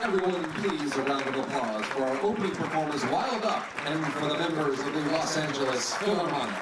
Everyone, please, a round of applause for our opening performers, Wild Up, and for the members of the Los Angeles Philharmonic.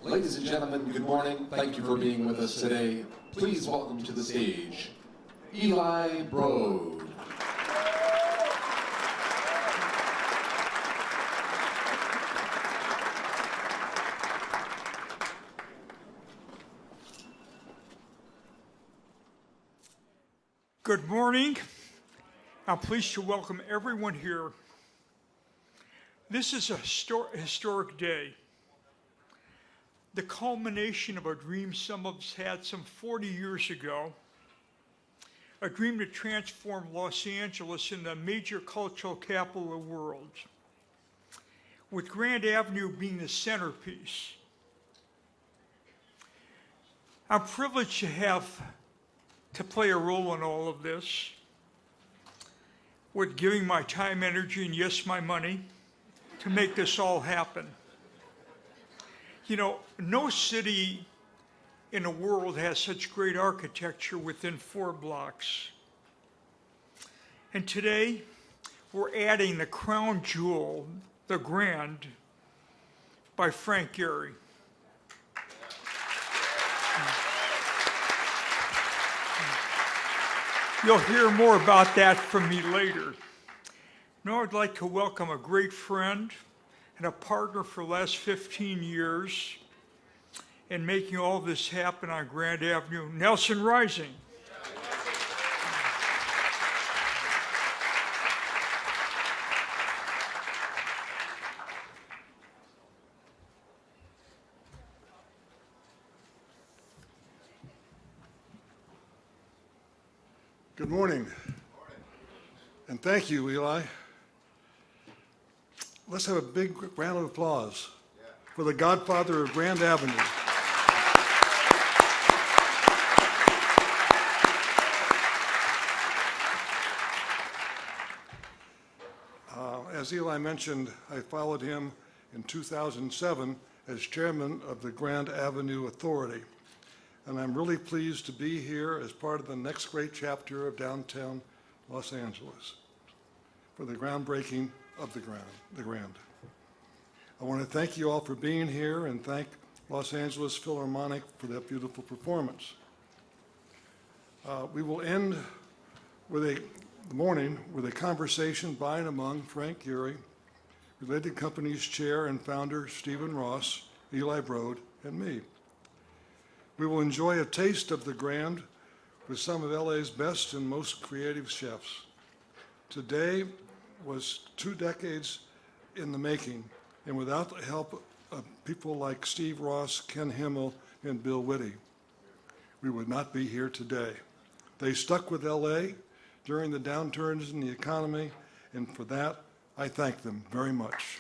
Ladies and gentlemen, good morning. Thank you for being with us today. Please welcome to the stage, Eli Broad. Good morning. I'm pleased to welcome everyone here. This is a historic day. The culmination of a dream some of us had some 40 years ago, a dream to transform Los Angeles into a major cultural capital of the world, with Grand Avenue being the centerpiece. I'm privileged to play a role in all of this, with giving my time, energy, and yes, my money to make this all happen. You know, no city in the world has such great architecture within 4 blocks. And today, we're adding the crown jewel, the Grand, by Frank Gehry. You'll hear more about that from me later. Now I'd like to welcome a great friend and a partner for the last 15 years in making all this happen on Grand Avenue, Nelson Rising. Good morning. And thank you, Eli. Let's have a big round of applause for the godfather of Grand Avenue. As Eli mentioned, I followed him in 2007 as chairman of the Grand Avenue Authority. And I'm really pleased to be here as part of the next great chapter of downtown Los Angeles for the groundbreaking of the Grand. I want to thank you all for being here and thank Los Angeles Philharmonic for that beautiful performance. We will end with the morning with a conversation by and among Frank Gehry, Related Companies Chair and Founder Stephen Ross, Eli Broad, and me. We will enjoy a taste of the Grand with some of LA's best and most creative chefs. Today was 2 decades in the making, and without the help of people like Steve Ross, Ken Himmel, and Bill Whitty. we would not be here today. They stuck with LA during the downturns in the economy, and for that, I thank them very much.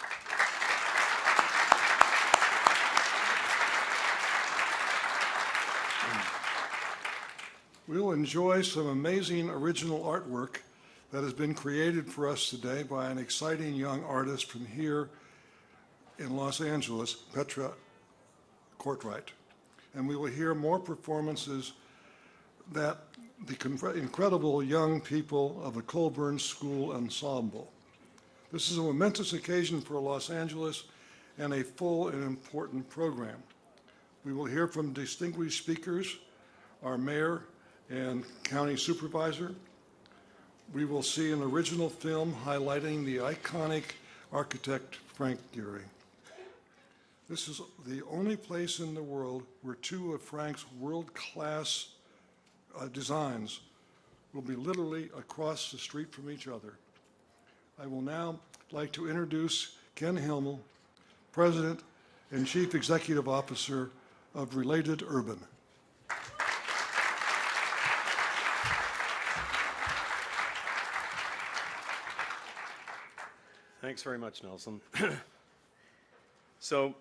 We'll enjoy some amazing original artwork that has been created for us today by an exciting young artist from here in Los Angeles, Petra Courtwright. And we will hear more performances that the incredible young people of the Colburn School Ensemble. This is a momentous occasion for Los Angeles and a full and important program. We will hear from distinguished speakers, our mayor and county supervisor. We will see an original film highlighting the iconic architect Frank Gehry. This is the only place in the world where two of Frank's world-class designs will be literally across the street from each other. I will now like to introduce Ken Himmel, President and Chief Executive Officer of Related Urban. Thanks very much, Nelson. So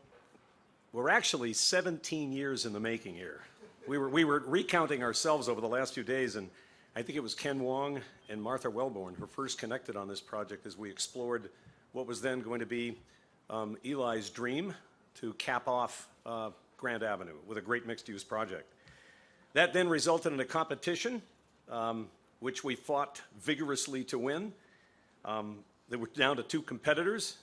we're actually 17 years in the making here. We were recounting ourselves over the last few days, and I think it was Ken Wong and Martha Wellborn who first connected on this project as we explored what was then going to be Eli's dream to cap off Grand Avenue with a great mixed-use project. That then resulted in a competition, which we fought vigorously to win. They were down to two competitors,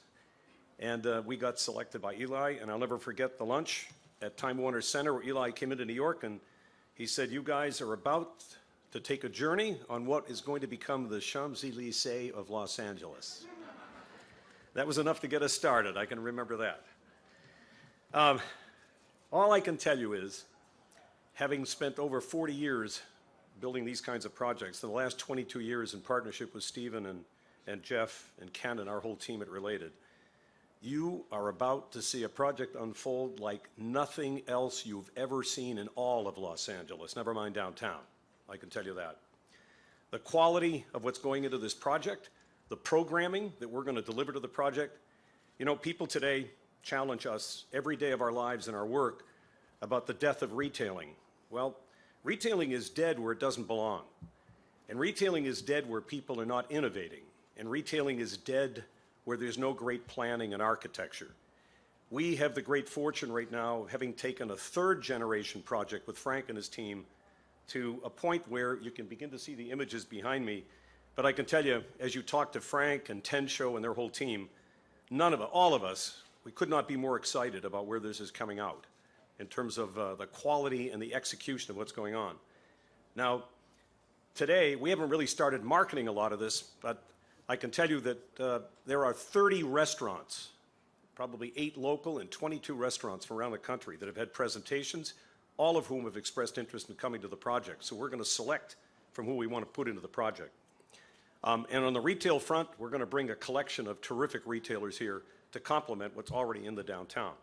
and we got selected by Eli, and I'll never forget the lunch at Time Warner Center where Eli came into New York, and he said, "You guys are about to take a journey on what is going to become the Champs-Élysées of Los Angeles." That was enough to get us started. I can remember that. All I can tell you is, having spent over 40 years building these kinds of projects, the last 22 years in partnership with Stephen and Jeff and Ken and our whole team at Related, you are about to see a project unfold like nothing else you've ever seen in all of Los Angeles, never mind downtown. I can tell you that. The quality of what's going into this project, the programming that we're going to deliver to the project. You know, people today challenge us every day of our lives and our work about the death of retailing. Well, retailing is dead where it doesn't belong. And retailing is dead where people are not innovating. And retailing is dead where there's no great planning and architecture. We have the great fortune right now of having taken a third-generation project with Frank and his team to a point where you can begin to see the images behind me. But I can tell you, as you talk to Frank and Tensho and their whole team, all of us, we could not be more excited about where this is coming out in terms of the quality and the execution of what's going on. Now, today, we haven't really started marketing a lot of this, but I can tell you that there are 30 restaurants, probably 8 local and 22 restaurants from around the country that have had presentations, all of whom have expressed interest in coming to the project. So we're going to select from who we want to put into the project. And on the retail front, we're going to bring a collection of terrific retailers here to complement what's already in the downtown.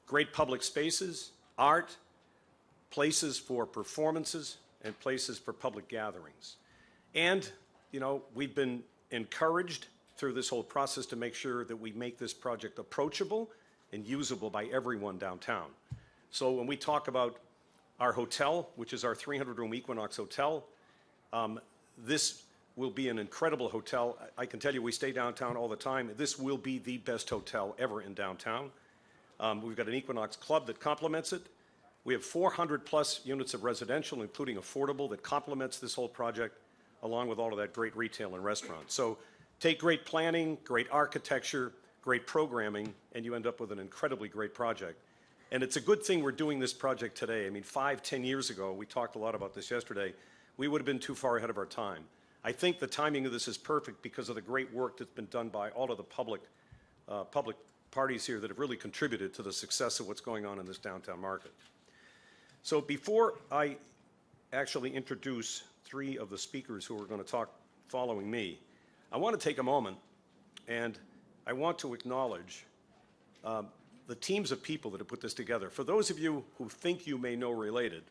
Great public spaces, art, places for performances, and places for public gatherings. And, you know, we've been encouraged through this whole process to make sure that we make this project approachable and usable by everyone downtown. So when we talk about our hotel, which is our 300-room Equinox Hotel, this will be an incredible hotel. I can tell you we stay downtown all the time. This will be the best hotel ever in downtown. We've got an Equinox Club that complements it. We have 400 plus units of residential, including affordable, that complements this whole project, along with all of that great retail and restaurants. So take great planning, great architecture, great programming, and you end up with an incredibly great project. And it's a good thing we're doing this project today. I mean, 5, 10 years ago, we talked a lot about this yesterday, we would have been too far ahead of our time. I think the timing of this is perfect because of the great work that's been done by all of the public parties here that have really contributed to the success of what's going on in this downtown market. So before I actually introduce 3 of the speakers who are going to talk following me, I want to take a moment and I want to acknowledge the teams of people that have put this together. For those of you who think you may know Related,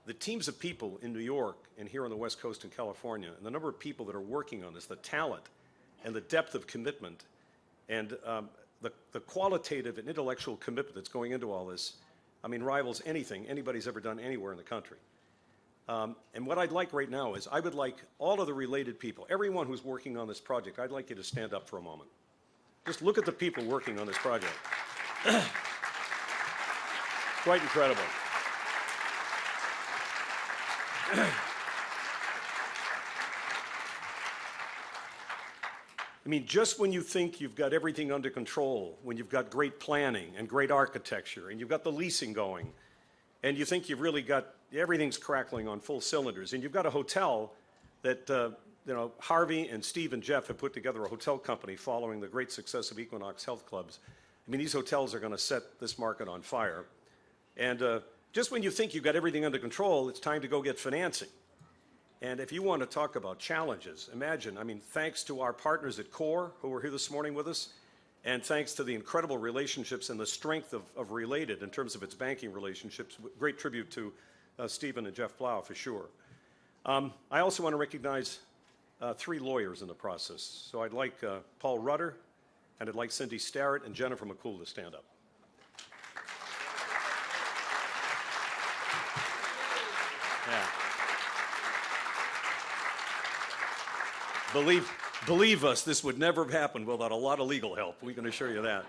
the teams of people in New York and here on the West Coast in California, and the number of people that are working on this, the talent and the depth of commitment, and the qualitative and intellectual commitment that's going into all this, I mean, rivals anything anybody's ever done anywhere in the country. And what I'd like right now is I would like all of the related people, everyone who's working on this project, I'd like you to stand up for a moment. Just look at the people working on this project. Quite incredible. I mean, just when you think you've got everything under control, when you've got great planning and great architecture, and you've got the leasing going, and you think you've really got everything's crackling on full cylinders, and you've got a hotel that you know, Harvey and Steve and Jeff have put together a hotel company following the great success of Equinox Health Clubs. I mean, these hotels are going to set this market on fire. And just when you think you've got everything under control, it's time to go get financing. And if you want to talk about challenges, imagine, I mean, thanks to our partners at CORE, who were here this morning with us, and thanks to the incredible relationships and the strength of Related in terms of its banking relationships, great tribute to Stephen and Jeff Blau, for sure. I also want to recognize 3 lawyers in the process. So I'd like Paul Rudder, and I'd like Cindy Starrett and Jennifer McCool to stand up. Yeah. Believe us, this would never have happened without a lot of legal help. We can assure you that.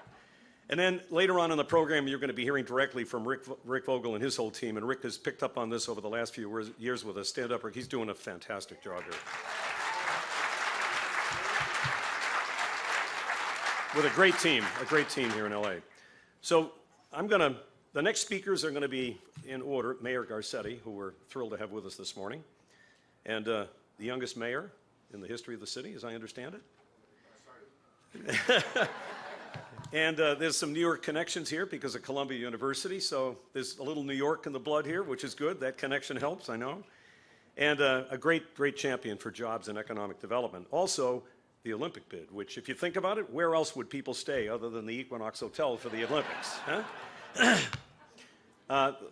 And then later on in the program, you're going to be hearing directly from Rick Vogel and his whole team. And Rick has picked up on this over the last few years with us. Stand up, Rick. He's doing a fantastic job here. With a great team here in LA. So the next speakers are going to be in order. Mayor Garcetti, who we're thrilled to have with us this morning. And the youngest mayor in the history of the city, as I understand it. And there's some New York connections here because of Columbia University, so there's a little New York in the blood here, which is good. That connection helps, I know. And a great champion for jobs and economic development. Also, the Olympic bid, which, if you think about it, where else would people stay other than the Equinox Hotel for the Olympics? Huh?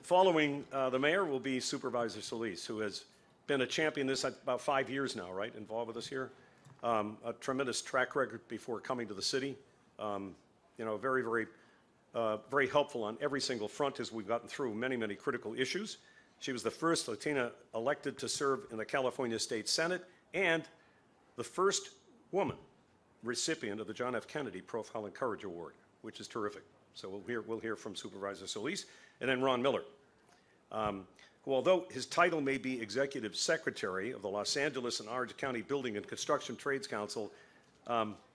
Following the mayor will be Supervisor Solis, who has been a champion this about 5 years now, right, involved with us here. A tremendous track record before coming to the city. You know, very helpful on every single front as we've gotten through many critical issues. She was the first Latina elected to serve in the California State Senate and the first woman recipient of the John F. Kennedy Profile and Courage Award, which is terrific. So we'll hear from Supervisor Solis, and then Ron Miller, who, although his title may be Executive Secretary of the Los Angeles and Orange County Building and Construction Trades Council,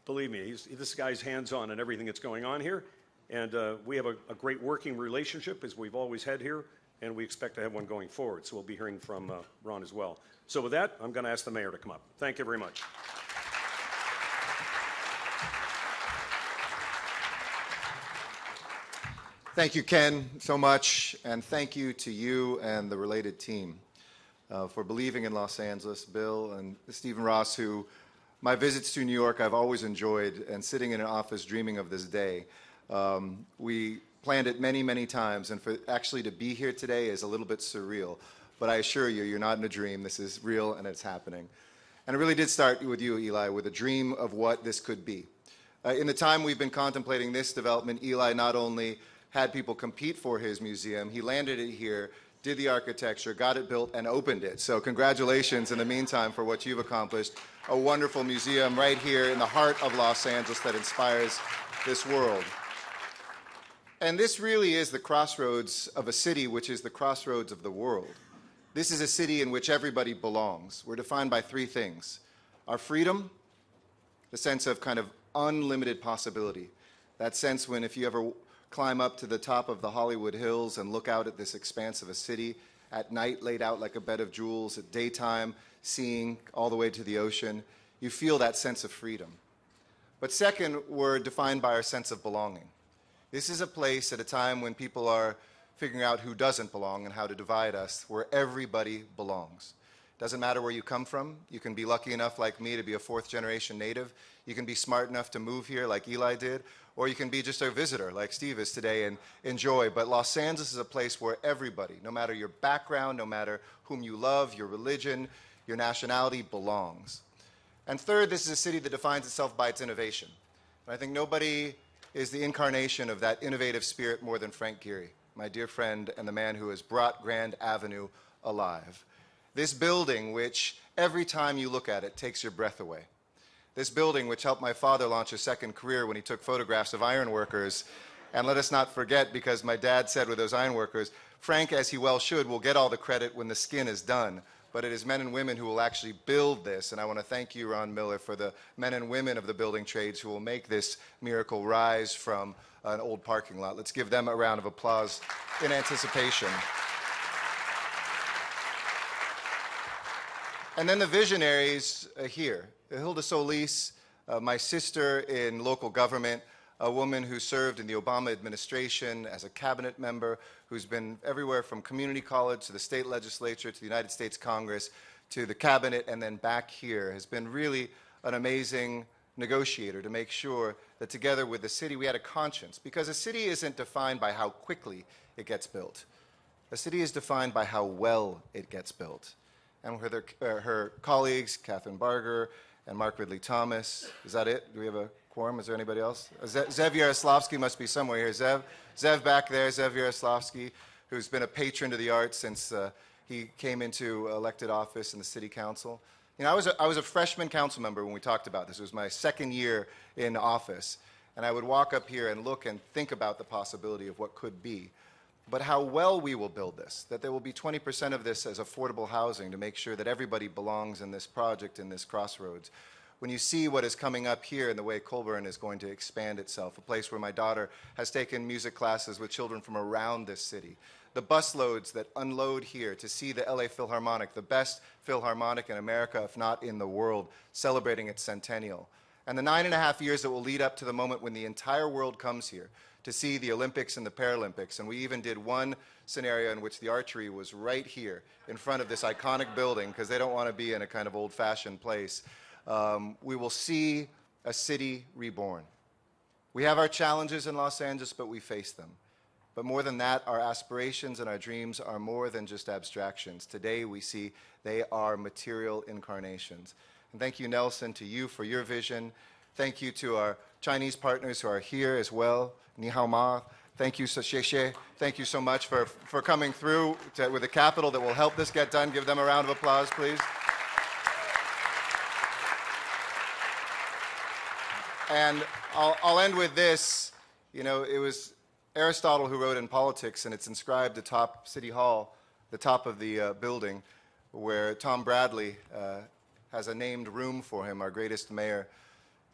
believe me, this guy's hands-on in everything that's going on here, and we have a great working relationship, as we've always had here, and we expect to have one going forward. So we'll be hearing from Ron as well. So with that, I'm going to ask the mayor to come up. Thank you very much. Thank you, Ken, so much, and thank you to you and the Related team for believing in Los Angeles. Bill and Stephen Ross, who my visits to New York I've always enjoyed, and sitting in an office dreaming of this day. We planned it many times, and for actually to be here today is a little bit surreal. But I assure you, you're not in a dream. This is real, and it's happening. And it really did start with you, Eli, with a dream of what this could be. In the time we've been contemplating this development, Eli not only had people compete for his museum, he landed it here, did the architecture, got it built, and opened it. So congratulations in the meantime for what you've accomplished. A wonderful museum right here in the heart of Los Angeles that inspires this world. And this really is the crossroads of a city which is the crossroads of the world. This is a city in which everybody belongs. We're defined by 3 things: our freedom, the sense of kind of unlimited possibility. That sense when, if you ever climb up to the top of the Hollywood Hills and look out at this expanse of a city, at night laid out like a bed of jewels, at daytime seeing all the way to the ocean, you feel that sense of freedom. But second, we're defined by our sense of belonging. This is a place at a time when people are figuring out who doesn't belong and how to divide us, where everybody belongs. Doesn't matter where you come from. You can be lucky enough, like me, to be a 4th-generation native. You can be smart enough to move here, like Eli did, or you can be just a visitor like Steve is today and enjoy. But Los Angeles is a place where everybody, no matter your background, no matter whom you love, your religion, your nationality, belongs. And third, this is a city that defines itself by its innovation. And I think nobody is the incarnation of that innovative spirit more than Frank Gehry, my dear friend and the man who has brought Grand Avenue alive. This building, which every time you look at it takes your breath away. This building, which helped my father launch a second career when he took photographs of ironworkers. And let us not forget, because my dad said with those ironworkers, Frank, as he well should, will get all the credit when the skin is done. But it is men and women who will actually build this. And I want to thank you, Ron Miller, for the men and women of the building trades who will make this miracle rise from an old parking lot. Let's give them a round of applause in anticipation. And then the visionaries here. Hilda Solis, my sister in local government, a woman who served in the Obama administration as a cabinet member, who's been everywhere from community college to the state legislature to the United States Congress to the cabinet and then back here, has been really an amazing negotiator to make sure that together with the city we had a conscience. Because a city isn't defined by how quickly it gets built. A city is defined by how well it gets built. And with her colleagues, Catherine Barger and Mark Ridley Thomas. Is that it? Do we have a quorum? Is there anybody else? Zev Yaroslavsky must be somewhere here. Zev back there, Zev Yaroslavsky, who's been a patron to the arts since he came into elected office in the city council. You know, I was a freshman council member when we talked about this. It was my second year in office. And I would walk up here and look and think about the possibility of what could be. But how well we will build this, that there will be 20% of this as affordable housing to make sure that everybody belongs in this project, in this crossroads. When you see what is coming up here and the way Colburn is going to expand itself, a place where my daughter has taken music classes with children from around this city, the bus loads that unload here to see the LA Philharmonic, the best Philharmonic in America, if not in the world, celebrating its centennial, and the 9.5 years that will lead up to the moment when the entire world comes here to see the Olympics and the Paralympics. And we even did one scenario in which the archery was right here in front of this iconic building because they don't want to be in a kind of old-fashioned place. We will see a city reborn. We have our challenges in Los Angeles, but we face them. But more than that, our aspirations and our dreams are more than just abstractions. Today we see they are material incarnations. And thank you, Nelson, to you for your vision. Thank you to our Chinese partners who are here as well. Ni hao ma. Thank you, Xie. Thank you so much for coming through with a capital that will help this get done. Give them a round of applause, please. And I'll end with this. You know, it was Aristotle who wrote in Politics, and it's inscribed atop City Hall, the top of the building, where Tom Bradley has a named room for him, our greatest mayor.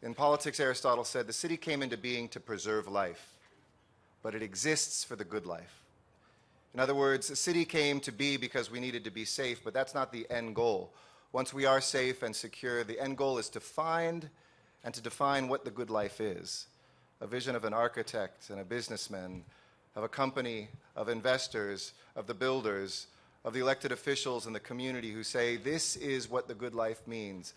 In Politics, Aristotle said, the city came into being to preserve life, but it exists for the good life. In other words, a city came to be because we needed to be safe, but that's not the end goal. Once we are safe and secure, the end goal is to find and to define what the good life is. A vision of an architect and a businessman, of a company, of investors, of the builders, of the elected officials in the community who say, this is what the good life means.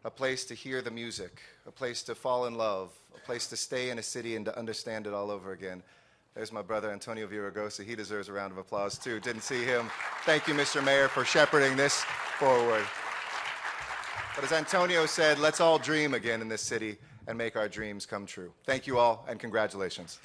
A place to hear the music, a place to fall in love, a place to stay in a city and to understand it all over again. There's my brother, Antonio Villaraigosa. He deserves a round of applause, too. Didn't see him. Thank you, Mr. Mayor, for shepherding this forward. But as Antonio said, let's all dream again in this city and make our dreams come true. Thank you all, and congratulations.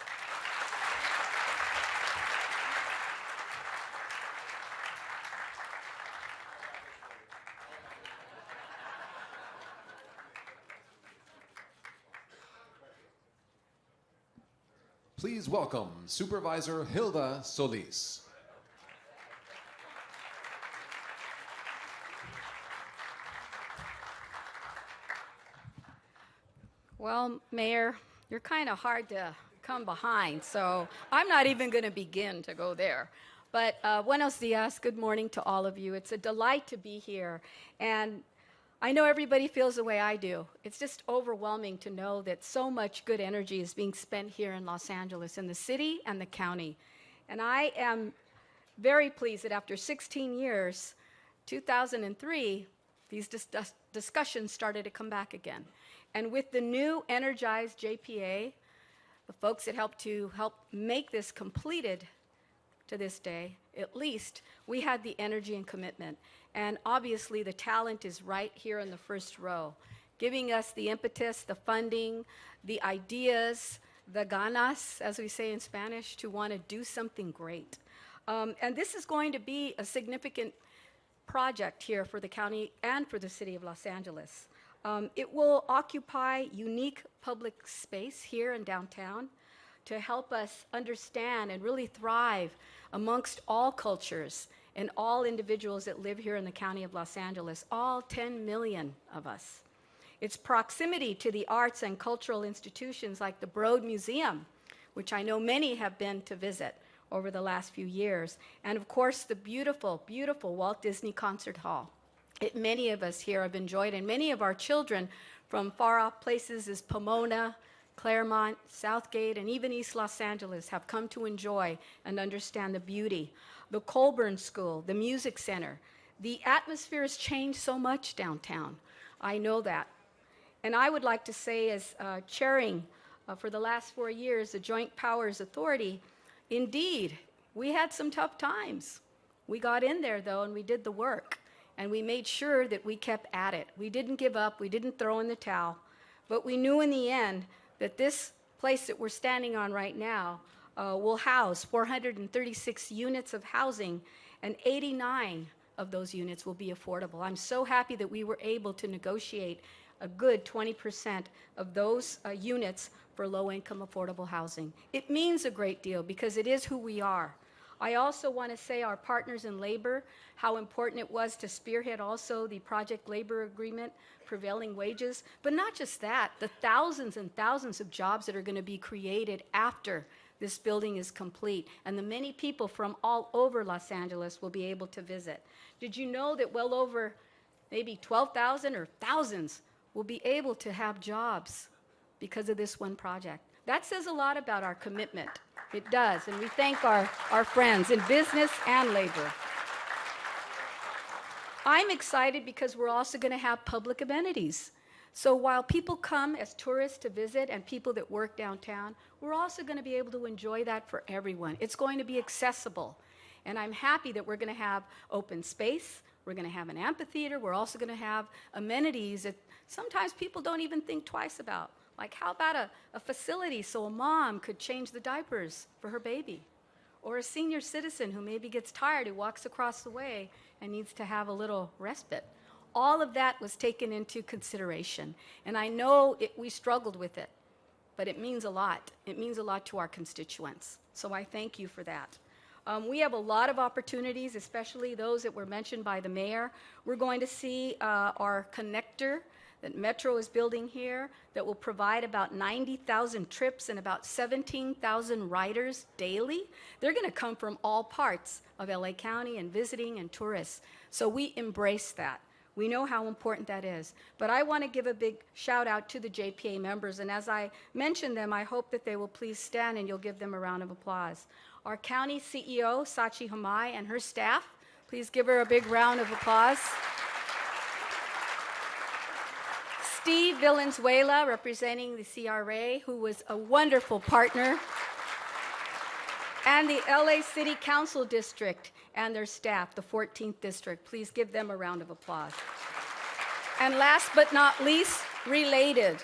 Please welcome Supervisor Hilda Solis. Well, Mayor, you're kind of hard to come behind, so I'm not even going to begin to go there. But buenos dias, good morning to all of you. It's a delight to be here, and I know everybody feels the way I do. It's just overwhelming to know that so much good energy is being spent here in Los Angeles, in the city and the county. And I am very pleased that after 16 years, 2003, these discussions started to come back again. And with the new energized JPA, the folks that help make this completed to this day, at least, we had the energy and commitment. And obviously, the talent is right here in the first row, giving us the impetus, the funding, the ideas, the ganas, as we say in Spanish, to want to do something great. And this is going to be a significant project here for the county and for the city of Los Angeles. It will occupy unique public space here in downtown to help us understand and really thrive amongst all cultures and all individuals that live here in the county of Los Angeles, all 10 million of us. Its proximity to the arts and cultural institutions like the Broad Museum, which I know many have been to visit over the last few years, and of course the beautiful, beautiful Walt Disney Concert Hall. Many of us here have enjoyed, and many of our children from far-off places as Pomona, Claremont, Southgate, and even East Los Angeles have come to enjoy and understand the beauty. The Colburn School, the Music Center. The atmosphere has changed so much downtown. I know that. And I would like to say, as chairing for the last 4 years the Joint Powers Authority, indeed, we had some tough times. We got in there, though, and we did the work. And we made sure that we kept at it. We didn't give up. We didn't throw in the towel. But we knew in the end that this place that we're standing on right now will house 436 units of housing, and 89 of those units will be affordable. I'm so happy that we were able to negotiate a good 20% of those units for low-income affordable housing. It means a great deal because it is who we are. I also want to say our partners in labor, how important it was to spearhead also the project labor agreement, prevailing wages, but not just that, the thousands and thousands of jobs that are going to be created after this building is complete, and the many people from all over Los Angeles will be able to visit. Did you know that well over maybe 12,000 or thousands will be able to have jobs because of this one project? That says a lot about our commitment. It does, and we thank our friends in business and labor. I'm excited because we're also going to have public amenities. So while people come as tourists to visit and people that work downtown, we're also going to be able to enjoy that for everyone. It's going to be accessible. And I'm happy that we're going to have open space. We're going to have an amphitheater. We're also going to have amenities that sometimes people don't even think twice about. Like, how about a facility so a mom could change the diapers for her baby? Or a senior citizen who maybe gets tired, who walks across the way and needs to have a little respite. All of that was taken into consideration. And I know we struggled with it, but it means a lot. It means a lot to our constituents. So I thank you for that. We have a lot of opportunities, especially those that were mentioned by the mayor. We're going to see our connector that Metro is building here that will provide about 90,000 trips and about 17,000 riders daily. They're going to come from all parts of LA County and visiting and tourists. So we embrace that. We know how important that is. But I want to give a big shout out to the JPA members. And as I mention them, I hope that they will please stand and you'll give them a round of applause. Our county CEO, Sachi Hamai, and her staff, please give her a big round of applause. Steve Valenzuela, representing the CRA, who was a wonderful partner. And the LA City Council District and their staff, the 14th District. Please give them a round of applause. And last but not least, Related,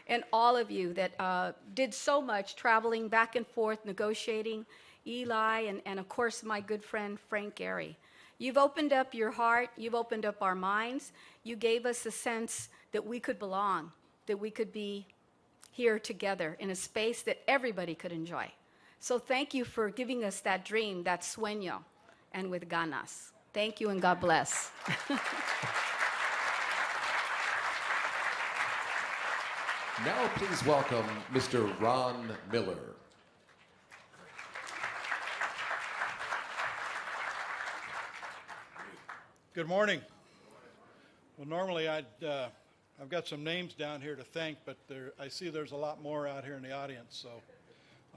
and all of you that did so much traveling back and forth, negotiating, Eli, and of course my good friend Frank Gehry. You've opened up your heart, you've opened up our minds, you gave us a sense that we could belong, that we could be here together in a space that everybody could enjoy. So thank you for giving us that dream, that sueño, and with ganas. Thank you and God bless. Now please welcome Mr. Ron Miller. Good morning. Well, normally I've got some names down here to thank, but I see there's a lot more out here in the audience. So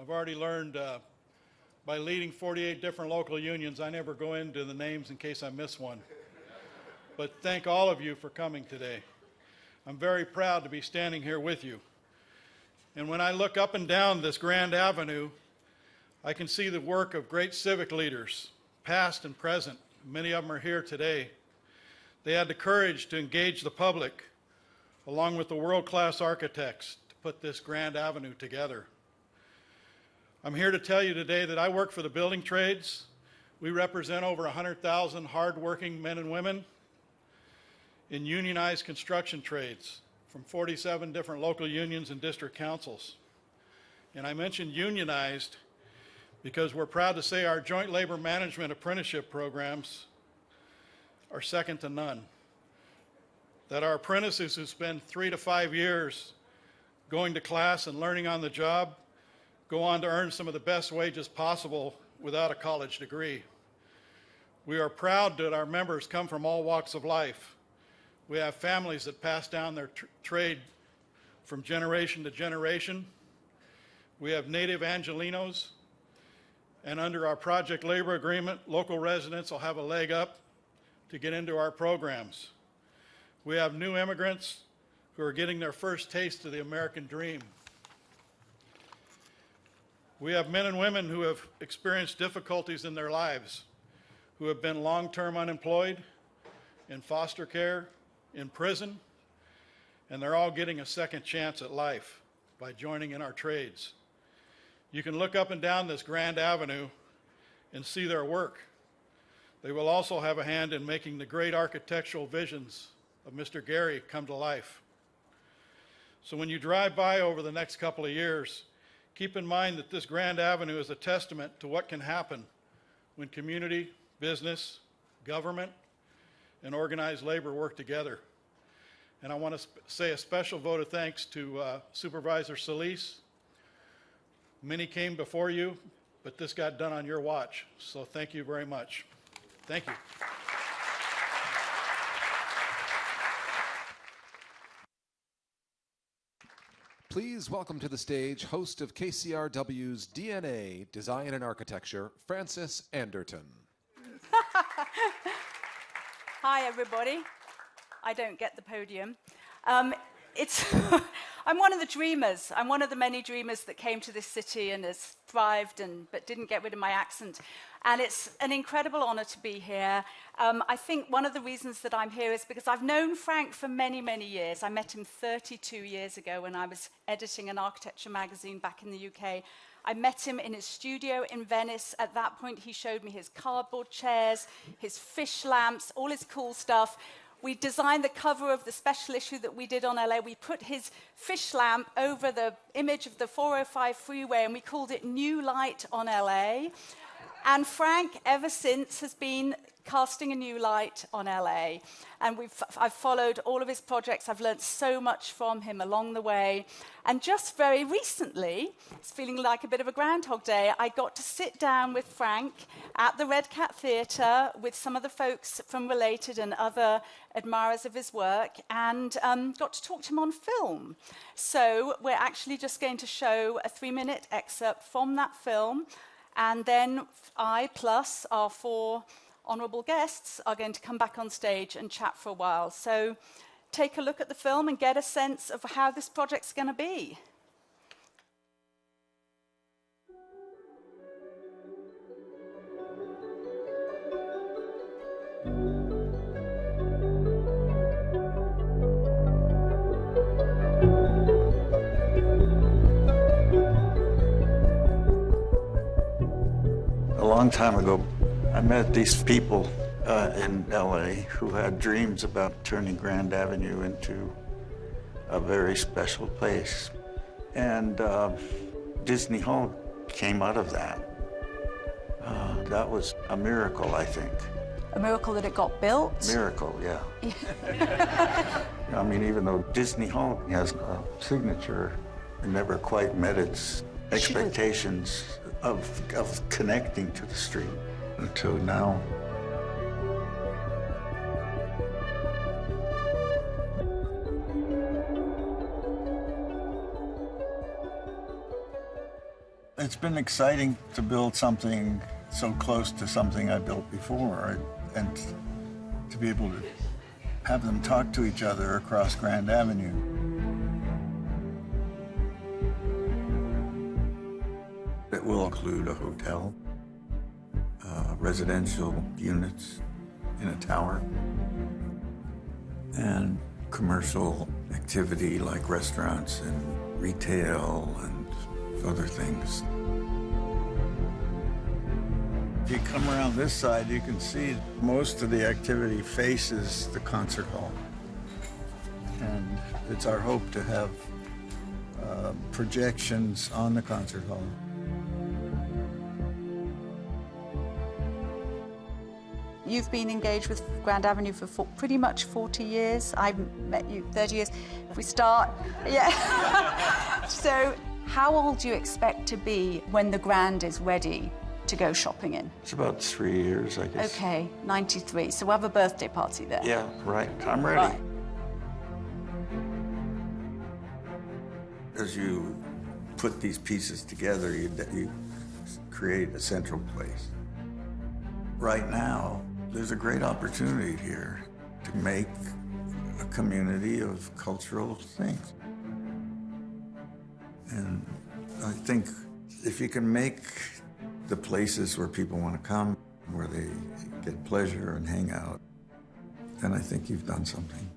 I've already learned by leading 48 different local unions, I never go into the names in case I miss one. But thank all of you for coming today. I'm very proud to be standing here with you. And when I look up and down this Grand Avenue, I can see the work of great civic leaders, past and present. Many of them are here today. They had the courage to engage the public, along with the world-class architects, to put this Grand Avenue together. I'm here to tell you today that I work for the building trades. We represent over 100,000 hardworking men and women in unionized construction trades from 47 different local unions and district councils. And I mentioned unionized because we're proud to say our joint labor management apprenticeship programs are second to none. That our apprentices who spend 3 to 5 years going to class and learning on the job go on to earn some of the best wages possible without a college degree. We are proud that our members come from all walks of life. We have families that pass down their trade from generation to generation. We have native Angelenos, and under our project labor agreement, local residents will have a leg up to get into our programs. We have new immigrants who are getting their first taste of the American dream. We have men and women who have experienced difficulties in their lives, who have been long-term unemployed, in foster care, in prison, and they're all getting a second chance at life by joining in our trades. You can look up and down this Grand Avenue and see their work. They will also have a hand in making the great architectural visions of Mr. Gehry come to life. So when you drive by over the next couple of years, keep in mind that this Grand Avenue is a testament to what can happen when community, business, government, and organized labor work together. And I want to say a special vote of thanks to Supervisor Solis. Many came before you, but this got done on your watch. So thank you very much. Thank you. Please welcome to the stage host of KCRW's DNA, Design and Architecture, Frances Anderton. Hi, everybody. I don't get the podium. I'm one of the dreamers. I'm one of the many dreamers that came to this city and has thrived but didn't get rid of my accent. And it's an incredible honor to be here. I think one of the reasons that I'm here is because I've known Frank for many, many years. I met him 32 years ago when I was editing an architecture magazine back in the UK. I met him in his studio in Venice. At that point, he showed me his cardboard chairs, his fish lamps, all his cool stuff. We designed the cover of the special issue that we did on LA. We put his fish lamp over the image of the 405 freeway, and we called it New Light on LA. And Frank, ever since, has been casting a new light on LA. And I've followed all of his projects. I've learned so much from him along the way. And just very recently, it's feeling like a bit of a Groundhog Day, I got to sit down with Frank at the Red Cat Theatre with some of the folks from Related and other admirers of his work, and got to talk to him on film. So we're actually just going to show a 3-minute excerpt from that film, and then I, plus our 4 honourable guests, are going to come back on stage and chat for a while. So take a look at the film and get a sense of how this project's going to be. A long time ago, I met these people in LA who had dreams about turning Grand Avenue into a very special place. And Disney Hall came out of that. That was a miracle, I think. A miracle that it got built? Miracle, yeah. I mean, even though Disney Hall has a signature, it never quite met its expectations of connecting to the street until now. It's been exciting to build something so close to something I built before, and to be able to have them talk to each other across Grand Avenue. will include a hotel, residential units in a tower, and commercial activity like restaurants and retail and other things. If you come around this side, you can see most of the activity faces the concert hall. And it's our hope to have projections on the concert hall. You've been engaged with Grand Avenue for pretty much 40 years. I met you 30 years. If we start, yeah. So how old do you expect to be when the Grand is ready to go shopping in? It's about 3 years, I guess. Okay, 93. So we'll have a birthday party there. Yeah, right. I'm ready. Right. As you put these pieces together, you create a central place. Right now, there's a great opportunity here to make a community of cultural things. And I think if you can make the places where people want to come, where they get pleasure and hang out, then I think you've done something.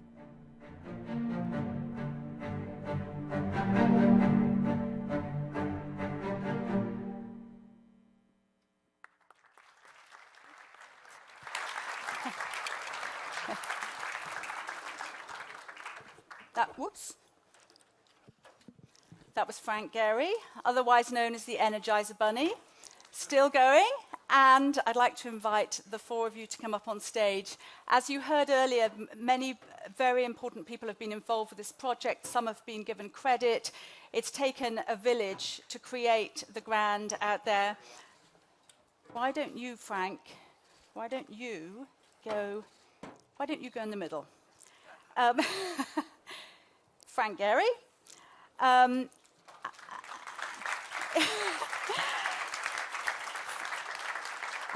That was Frank Gehry, otherwise known as the Energizer Bunny, still going. And I'd like to invite the four of you to come up on stage. As you heard earlier, many very important people have been involved with this project. Some have been given credit. It's taken a village to create the Grand out there. Why don't you, Frank, why don't you go in the middle? Frank Gehry.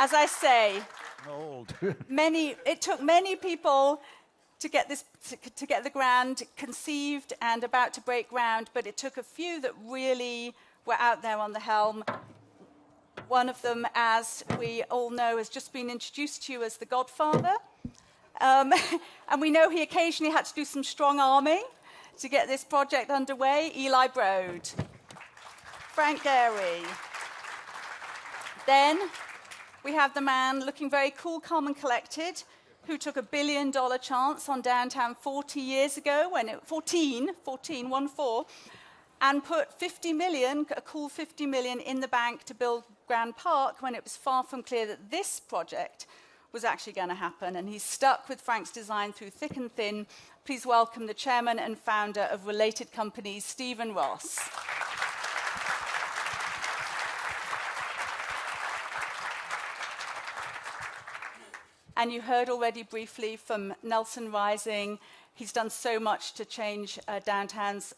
As I say, Old. it took many people to get this to get the Grand conceived and about to break ground, but it took a few that really were out there on the helm. One of them, as we all know, has just been introduced to you as the Godfather. And we know he occasionally had to do some strong arming to get this project underway. Eli Broad. Frank Gehry. Then we have the man looking very cool, calm, and collected, who took $1 billion chance on downtown 40 years ago, 14, and put 50 million, a cool 50 million in the bank to build Grand Park when it was far from clear that this project was actually going to happen. And he's stuck with Frank's design through thick and thin. Please welcome the chairman and founder of Related Companies, Stephen Ross. And you heard already briefly from Nelson Rising. He's done so much to change downtown's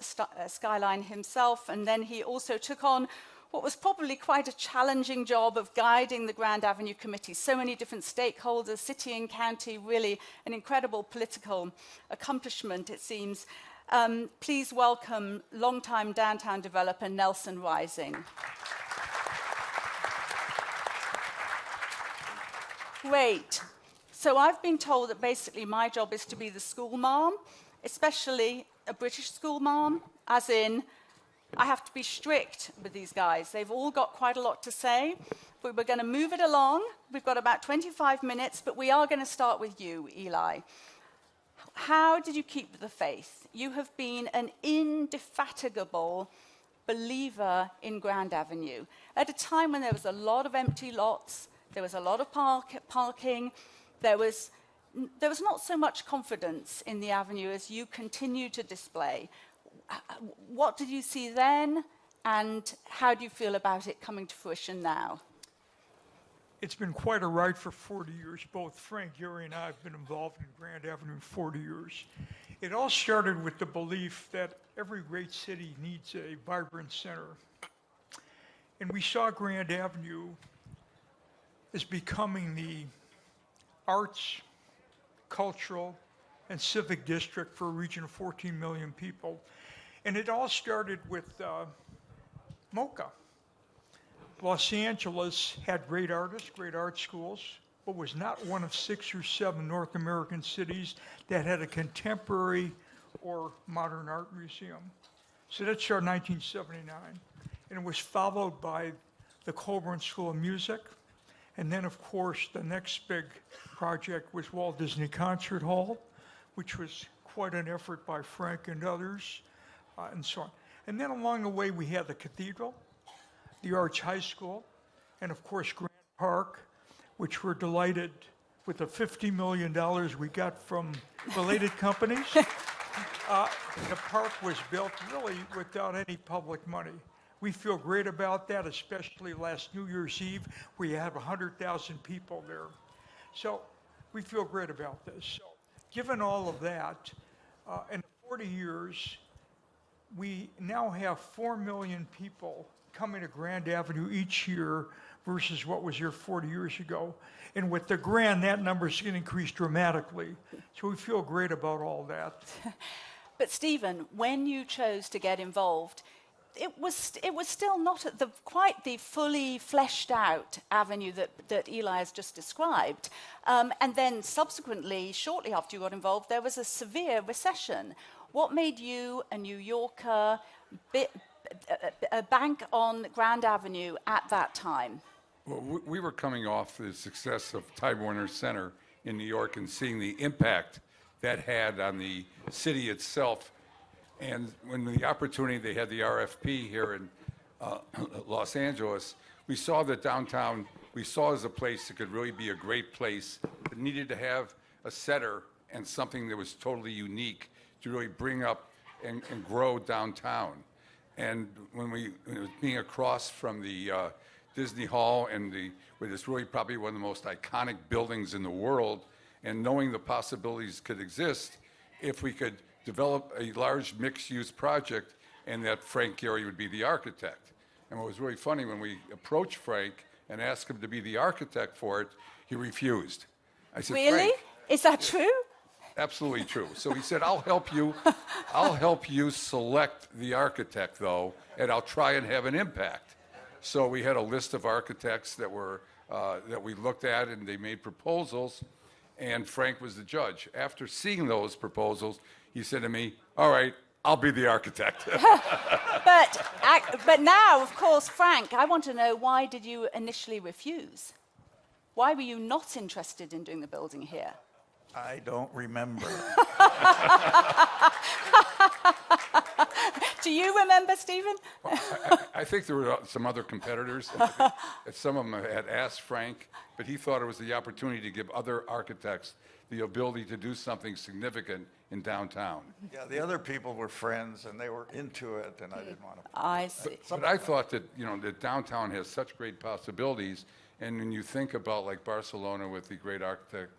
skyline himself. And then he also took on what was probably quite a challenging job of guiding the Grand Avenue Committee. So many different stakeholders, city and county, really an incredible political accomplishment, it seems. Please welcome longtime downtown developer Nelson Rising. Great. So I've been told that basically my job is to be the school mom, especially a British school mom, as in I have to be strict with these guys. They've all got quite a lot to say, but we're going to move it along. We've got about 25 minutes, but we are going to start with you, Eli. How did you keep the faith? You have been an indefatigable believer in Grand Avenue. At a time when there was a lot of empty lots, there was a lot of parking, there was not so much confidence in the avenue as you continue to display. What did you see then, and how do you feel about it coming to fruition now? It's been quite a ride for 40 years. Both Frank Gehry and I have been involved in Grand Avenue 40 years. It all started with the belief that every great city needs a vibrant center. And we saw Grand Avenue as becoming the arts, cultural, and civic district for a region of 14 million people. And it all started with MoCA. Los Angeles had great artists, great art schools, but was not one of 6 or 7 North American cities that had a contemporary or modern art museum. So that started in 1979. And it was followed by the Colburn School of Music. And then, of course, the next big project was Walt Disney Concert Hall, which was quite an effort by Frank and others, and so on. And then along the way, we had the Cathedral, the Arts High School, and of course, Grant Park, which we're delighted with the $50 million we got from related companies. The park was built really without any public money. We feel great about that, especially last New Year's Eve, we had 100,000 people there. So we feel great about this. So given all of that, in 40 years, we now have 4 million people coming to Grand Avenue each year versus what was here 40 years ago. And with the Grand, that number is going to increase dramatically. So we feel great about all that. But Stephen, when you chose to get involved, it was still not at quite the fully fleshed out avenue that Eli has just described. And then subsequently, shortly after you got involved, there was a severe recession. What made you, a New Yorker, bank on Grand Avenue at that time? Well, we were coming off the success of Time Warner Center in New York and seeing the impact that had on the city itself. And when the opportunity, they had the RFP here in Los Angeles, we saw that downtown, we saw as a place that could really be a great place, that needed to have a setter and something that was totally unique to really bring up and grow downtown. And when it was being across from the Disney Hall and where it's really probably one of the most iconic buildings in the world, and knowing the possibilities could exist if we could develop a large mixed-use project and that Frank Gehry would be the architect. And what was really funny, when we approached Frank and asked him to be the architect for it, he refused. I said, really? Frank, is that true? Absolutely true. So he said, I'll help you select the architect, though, and I'll try and have an impact. So we had a list of architects that we looked at, and they made proposals, and Frank was the judge. After seeing those proposals, he said to me, all right, I'll be the architect. But now, of course, Frank, I want to know, why did you initially refuse? Why were you not interested in doing the building here? I don't remember. Do you remember, Stephen? Well, I think there were some other competitors. Some of them had asked Frank, but he thought it was the opportunity to give other architects the ability to do something significant in downtown. Yeah, the other people were friends, and they were into it, and I didn't want to. I see. But I thought that, that downtown has such great possibilities, and when you think about like Barcelona with the great architect,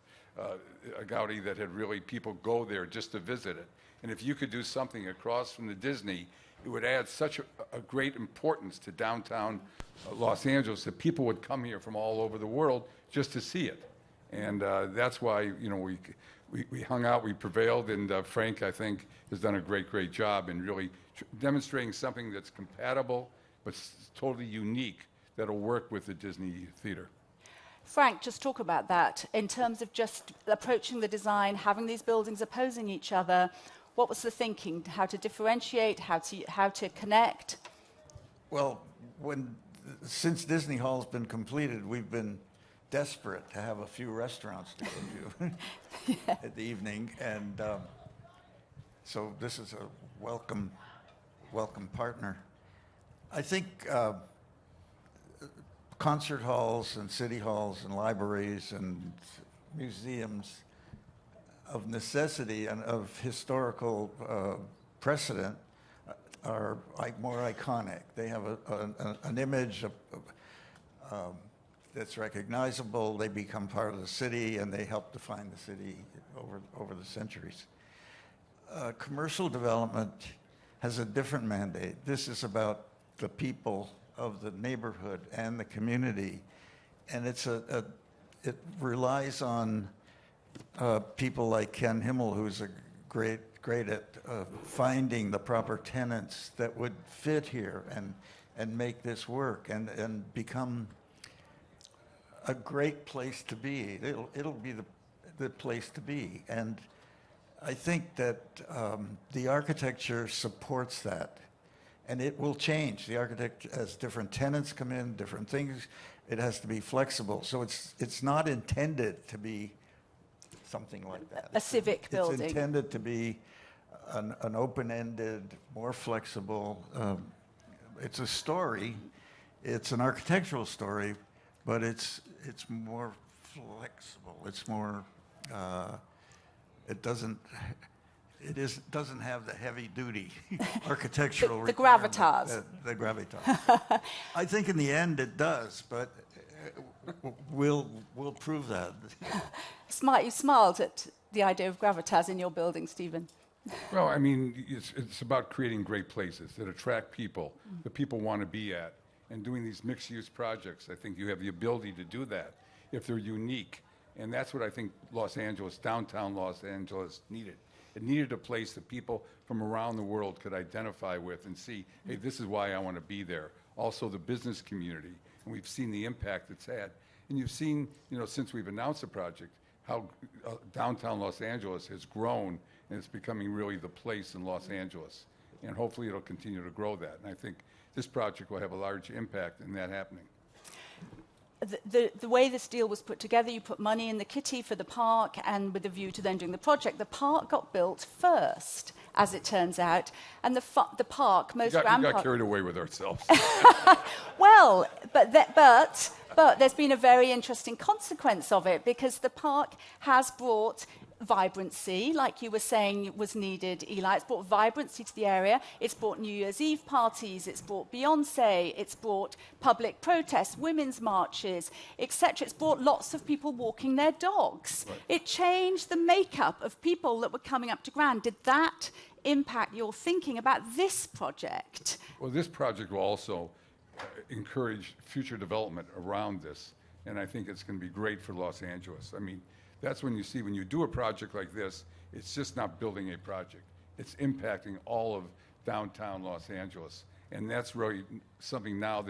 Gehry, that had really people go there just to visit it. And if you could do something across from the Disney, it would add such a great importance to downtown Los Angeles that people would come here from all over the world just to see it. And that's why, we hung out, we prevailed, and Frank, I think, has done a great job in really demonstrating something that's compatible but totally unique that'll work with the Disney Theater. Frank, just talk about that in terms of just approaching the design, having these buildings opposing each other. What was the thinking? How to differentiate? How to connect? Well, since Disney Hall's been completed, we've been desperate to have a few restaurants to go to at the evening, and so this is a welcome partner. I think concert halls and city halls and libraries and museums of necessity and of historical precedent are more iconic. They have an image that's recognizable. They become part of the city, and they help define the city over the centuries. Commercial development has a different mandate. This is about the people of the neighborhood and the community, and it relies on people like Ken Himmel, who's a great at finding the proper tenants that would fit here and make this work and become a great place to be. It'll be the place to be. And I think that the architecture supports that. And it will change. The architect, as different tenants come in, different things, it has to be flexible. So it's not intended to be something like that. A civic building. It's intended to be an open-ended, more flexible. It's a story. It's an architectural story, but it's more flexible. It's more. It doesn't have the heavy-duty architectural the gravitas. The gravitas. I think in the end it does, but we'll prove that. You smiled at the idea of gravitas in your building, Stephen. Well, I mean, it's about creating great places that attract people, that people want to be at. And doing these mixed-use projects, I think you have the ability to do that if they're unique. And that's what I think Los Angeles, downtown Los Angeles, needed. It needed a place that people from around the world could identify with and see, hey, this is why I want to be there. Also, the business community. And we've seen the impact it's had. And you've seen, since we've announced the project, how downtown Los Angeles has grown, and it's becoming really the place in Los Angeles. And hopefully it'll continue to grow that. And I think this project will have a large impact in that happening. The way this deal was put together, you put money in the kitty for the park and with a view to then doing the project. The park got built first, as it turns out, and the park, most we got carried away with ourselves. Well, but there's been a very interesting consequence of it, because the park has brought vibrancy, like you were saying was needed, Eli. It's brought vibrancy to the area. It's brought New Year's Eve parties. It's brought Beyonce. It's brought public protests, women's marches, etc. It's brought lots of people walking their dogs. Right. It changed the makeup of people that were coming up to Grand. Did that impact your thinking about this project? Well, this project will also encourage future development around this, and I think it's going to be great for Los Angeles. I mean, that's when you do a project like this, it's just not building a project. It's impacting all of downtown Los Angeles. And that's really something now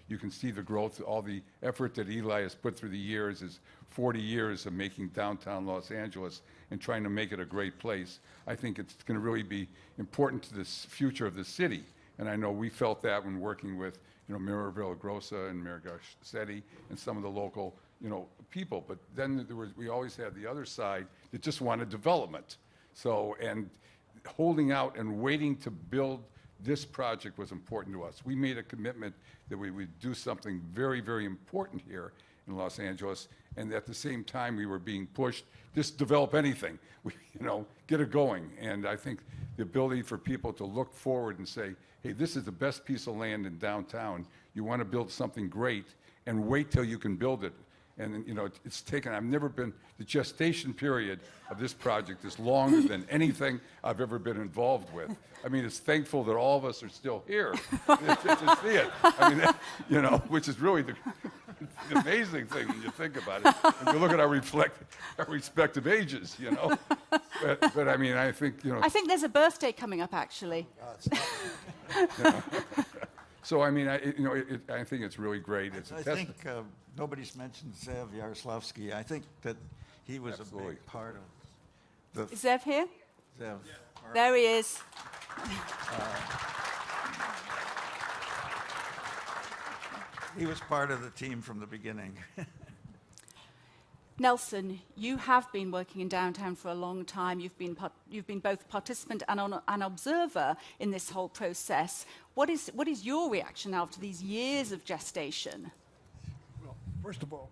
you can see the growth, all the effort that Eli has put through the years is 40 years of making downtown Los Angeles and trying to make it a great place. I think it's going to really be important to the future of the city. And I know we felt that when working with, Mayor Villagrosa and Mayor Garcetti and some of the local people, but then we always had the other side that just wanted development. So, and holding out and waiting to build this project was important to us. We made a commitment that we would do something very, very important here in Los Angeles, and at the same time we were being pushed, just develop anything, get it going. And I think the ability for people to look forward and say, hey, this is the best piece of land in downtown. You want to build something great, and wait till you can build it. And, it's taken, the gestation period of this project is longer than anything I've ever been involved with. I mean, it's thankful that all of us are still here to see it. I mean, which is really the amazing thing when you think about it. When you look at our respective ages, But I mean, I think, I think there's a birthday coming up, actually. So, I mean, I think it's really great. It's a testament. I think nobody's mentioned Zev Yaroslavsky. I think that he was a big part of the... Is Zev here? Zev. There he is. He was part of the team from the beginning. Nelson, you have been working in downtown for a long time. You've been both a participant and an observer in this whole process. What is your reaction after these years of gestation? Well, first of all,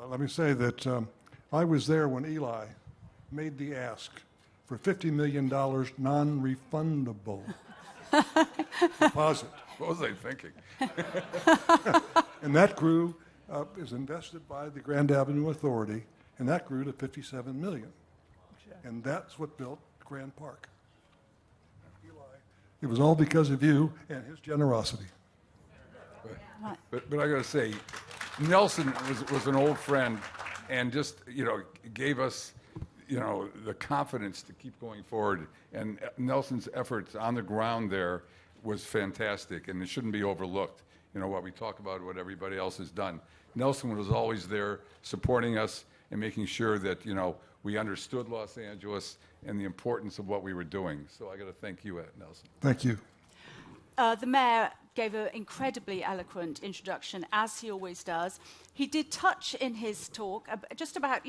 let me say that I was there when Eli made the ask for $50 million non-refundable deposit. What was I thinking? And that grew is invested by the Grand Avenue Authority, and that grew to $57 million. And that's what built Grand Park. Eli, it was all because of you and his generosity. But I got to say, Nelson was an old friend, and just gave us the confidence to keep going forward. And Nelson's efforts on the ground there was fantastic, and it shouldn't be overlooked. What we talk about, what everybody else has done. Nelson was always there supporting us and making sure that, we understood Los Angeles and the importance of what we were doing. So I got to thank you, Nelson. Thank you. The mayor gave an incredibly eloquent introduction, as he always does. He did touch in his talk just about,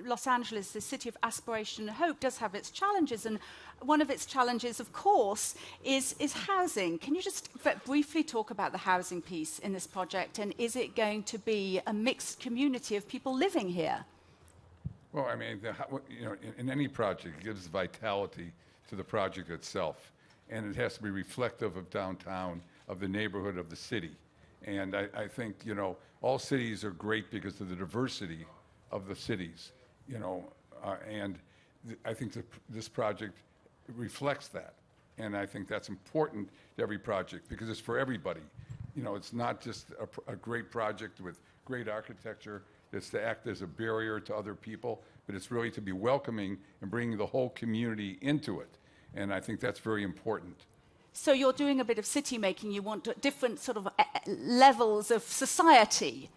Los Angeles, the city of aspiration and hope, does have its challenges. And one of its challenges, of course, is housing. Can you just briefly talk about the housing piece in this project? And is it going to be a mixed community of people living here? Well, I mean, in any project, it gives vitality to the project itself. And it has to be reflective of downtown, of the neighborhood, of the city. And I think, all cities are great because of the diversity of the cities, and I think this project reflects that. And I think that's important to every project because it's for everybody. It's not just a great project with great architecture that's to act as a barrier to other people, but it's really to be welcoming and bringing the whole community into it. And I think that's very important. So you're doing a bit of city making. You want different sort of levels of society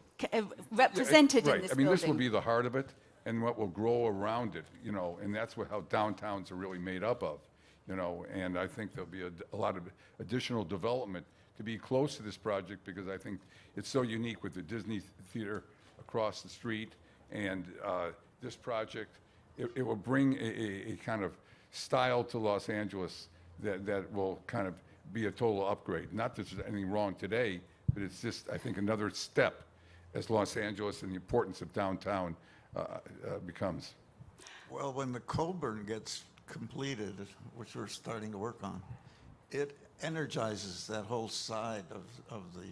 represented in this building. This will be the heart of it and what will grow around it, and that's how downtowns are really made up of, and I think there'll be a lot of additional development to be close to this project because I think it's so unique with the Disney Theater across the street and this project. It will bring a kind of style to Los Angeles that will kind of be a total upgrade. Not that there's anything wrong today, but it's just, I think, another step as Los Angeles and the importance of downtown becomes. Well, when the Colburn gets completed, which we're starting to work on, it energizes that whole side of the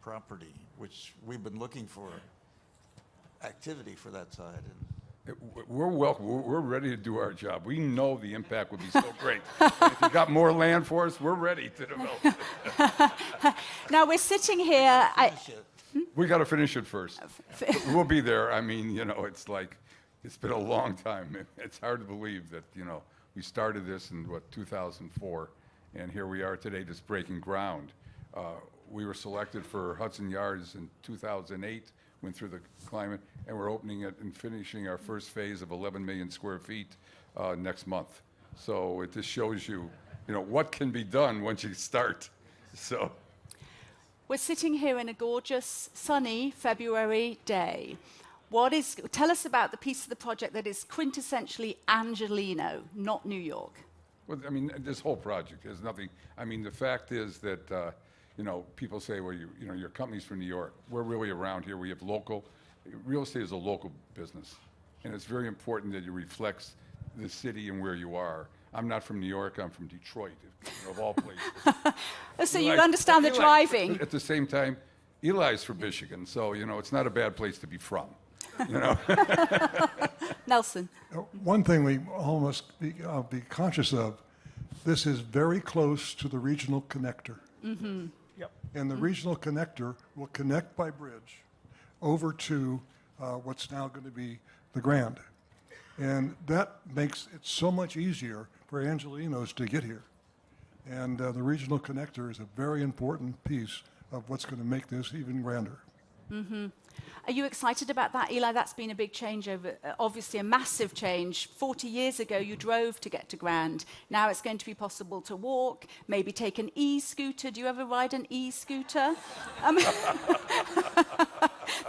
property, which we've been looking for activity for that side. We're welcome. We're ready to do our job. We know the impact would be so great. And if you got more land for us, we're ready to develop it. Now we're sitting here. We got to finish it first. We'll be there. I mean, it's been a long time. It's hard to believe that, we started this in 2004, and here we are today just breaking ground. We were selected for Hudson Yards in 2008. Went through the climate, and we're opening it and finishing our first phase of 11 million square feet next month. So it just shows you, what can be done once you start. So we're sitting here in a gorgeous, sunny February day. Tell us about the piece of the project that is quintessentially Angelino, not New York. Well, I mean, this whole project is nothing. I mean, the fact is that. People say, well, your company's from New York. We're really around here. We have real estate is a local business. And it's very important that it reflects the city and where you are. I'm not from New York. I'm from Detroit, of all places. So you understand the driving. At the same time, Eli's from Michigan. So, it's not a bad place to be from, Nelson. One thing we all must be conscious of, this is very close to the regional connector. Mm-hmm. Yep. And the regional connector will connect by bridge over to what's now going to be the Grand. And that makes it so much easier for Angelinos to get here. And the regional connector is a very important piece of what's going to make this even grander. Mm-hmm. Are you excited about that, Eli? That's been a big change, obviously a massive change. 40 years ago, you drove to get to Grand. Now it's going to be possible to walk, maybe take an e-scooter. Do you ever ride an e-scooter?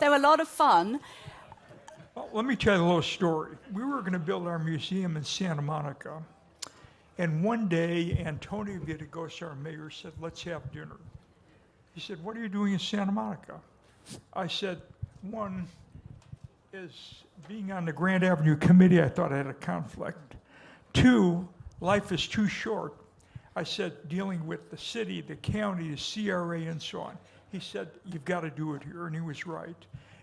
They're a lot of fun. Well, let me tell you a little story. We were going to build our museum in Santa Monica. And one day, Antonio Villaraigosa, our mayor, said, let's have dinner. He said, what are you doing in Santa Monica? I said, one is being on the Grand Avenue Committee, I thought I had a conflict. Two, life is too short. I said, dealing with the city, the county, the CRA, and so on. He said, you've got to do it here, and he was right.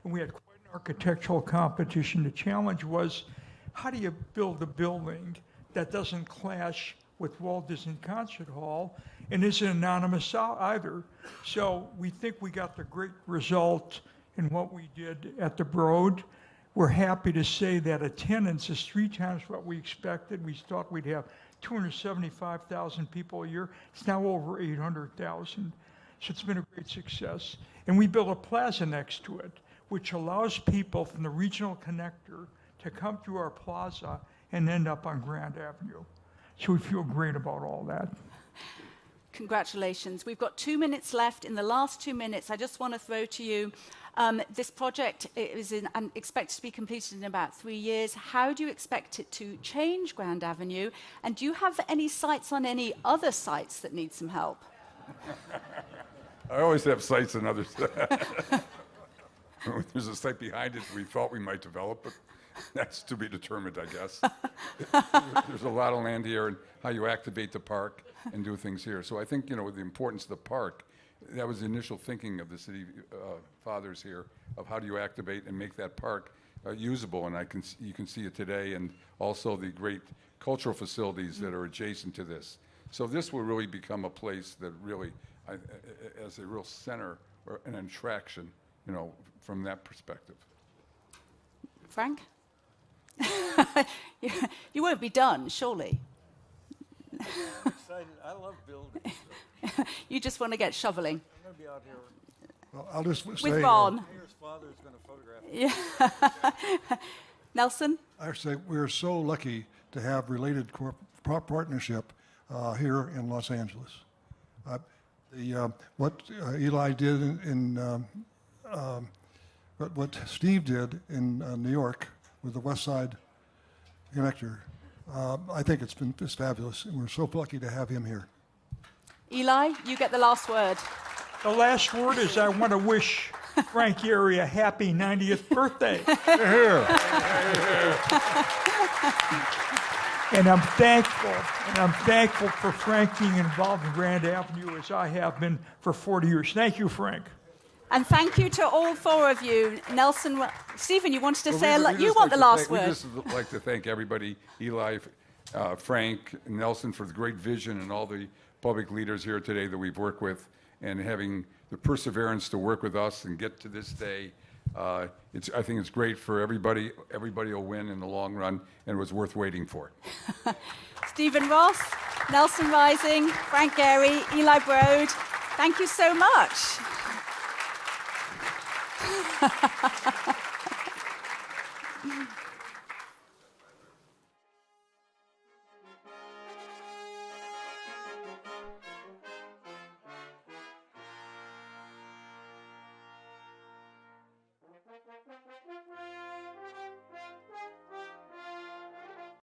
And we had quite an architectural competition. The challenge was, how do you build a building that doesn't clash with Walt Disney Concert Hall and isn't anonymous either? So we think we got the great result in what we did at the Broad. We're happy to say that attendance is 3 times what we expected. We thought we'd have 275,000 people a year. It's now over 800,000. So it's been a great success. And we built a plaza next to it, which allows people from the regional connector to come through our plaza and end up on Grand Avenue. So we feel great about all that. Congratulations. We've got 2 minutes left. In the last 2 minutes, I just want to throw to you, this project is expected to be completed in about 3 years. How do you expect it to change Grand Avenue? And do you have any sites on any other sites that need some help? I always have sites in others. There's a site behind it we thought we might develop, but that's to be determined, I guess. There's a lot of land here and how you activate the park and do things here. So I think, you know, the importance of the park, that was the initial thinking of the city fathers here of how do you activate and make that park usable. And you can see it today, and also the great cultural facilities that are adjacent to this. So this will really become a place that really, as a real center or an attraction, you know, from that perspective. Frank? You won't be done, surely. I'm excited. I love building. You just want to get shoveling. I'm going to be out here. Well, I'll just say, With Ron. Mayor's father is going to photograph me. Yeah. Nelson? I say we're so lucky to have related partnership here in Los Angeles. What Eli did what Steve did in New York with the West Side Connector, I think it's fabulous, and we're so lucky to have him here. Eli, you get the last word. The last word is I want to wish Frank Gehry a happy 90th birthday. And I'm thankful for Frank being involved in Grand Avenue as I have been for 40 years. Thank you, Frank. And thank you to all four of you. Nelson, Stephen, you wanted to say, you want the last word. We'd just like to thank everybody, Eli, Frank, Nelson, for the great vision, and all the public leaders here today that we've worked with, and having the perseverance to work with us and get to this day. I think it's great for everybody. Everybody will win in the long run, and it was worth waiting for. Stephen Ross, Nelson Rising, Frank Gehry, Eli Broad, thank you so much.